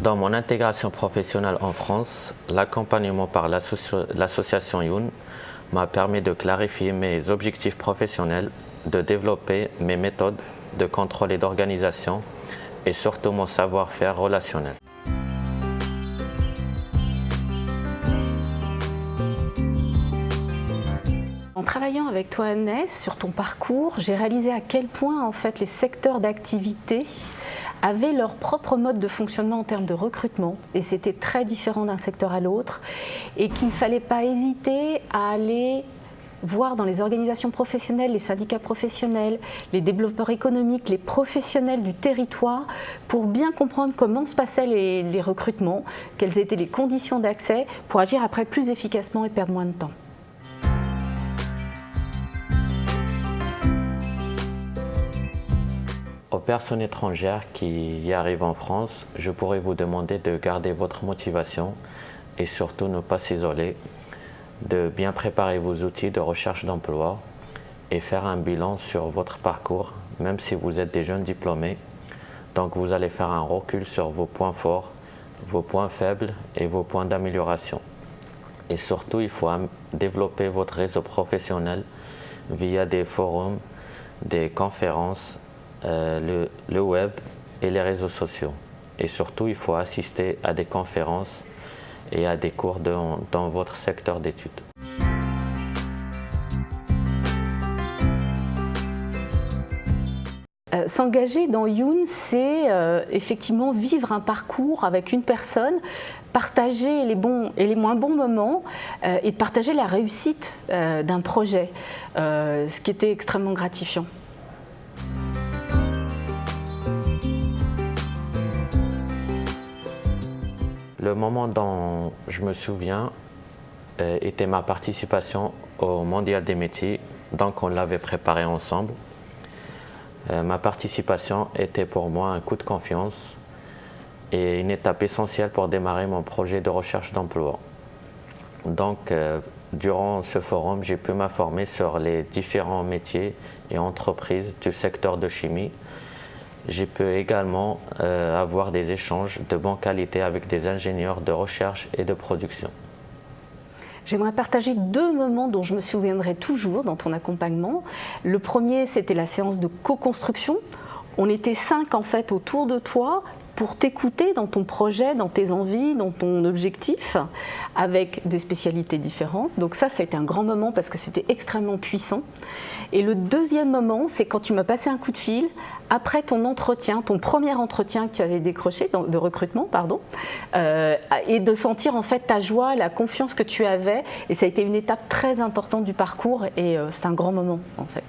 Dans mon intégration professionnelle en France, l'accompagnement par l'association Youn m'a permis de clarifier mes objectifs professionnels, de développer mes méthodes de contrôle et d'organisation et surtout mon savoir-faire relationnel. En travaillant avec toi, Agnès, sur ton parcours, j'ai réalisé à quel point en fait, les secteurs d'activité avaient leur propre mode de fonctionnement en termes de recrutement et c'était très différent d'un secteur à l'autre et qu'il ne fallait pas hésiter à aller voir dans les organisations professionnelles, les syndicats professionnels, les développeurs économiques, les professionnels du territoire pour bien comprendre comment se passaient les recrutements, quelles étaient les conditions d'accès pour agir après plus efficacement et perdre moins de temps. Aux personnes étrangères qui y arrivent en France, je pourrais vous demander de garder votre motivation et surtout ne pas s'isoler, de bien préparer vos outils de recherche d'emploi et faire un bilan sur votre parcours, même si vous êtes des jeunes diplômés. Donc vous allez faire un recul sur vos points forts, vos points faibles et vos points d'amélioration. Et surtout, il faut développer votre réseau professionnel via des forums, des conférences, le web et les réseaux sociaux. Et surtout, il faut assister à des conférences et à des cours dans votre secteur d'études. S'engager dans Youn, c'est effectivement vivre un parcours avec une personne, partager les bons et les moins bons moments et de partager la réussite d'un projet, ce qui était extrêmement gratifiant. Le moment dont je me souviens était ma participation au Mondial des métiers, donc on l'avait préparé ensemble. Ma participation était pour moi un coup de confiance et une étape essentielle pour démarrer mon projet de recherche d'emploi. Donc, durant ce forum, j'ai pu m'informer sur les différents métiers et entreprises du secteur de chimie. J'ai pu également avoir des échanges de bonne qualité avec des ingénieurs de recherche et de production. J'aimerais partager deux moments dont je me souviendrai toujours dans ton accompagnement. Le premier, c'était la séance de co-construction. On était 5 en fait autour de toi pour t'écouter dans ton projet, dans tes envies, dans ton objectif, avec des spécialités différentes. Donc ça a été un grand moment parce que c'était extrêmement puissant. Et le deuxième moment, c'est quand tu m'as passé un coup de fil après ton entretien, ton premier entretien que tu avais décroché, de recrutement, pardon, et de sentir en fait ta joie, la confiance que tu avais. Et ça a été une étape très importante du parcours et c'est un grand moment en fait.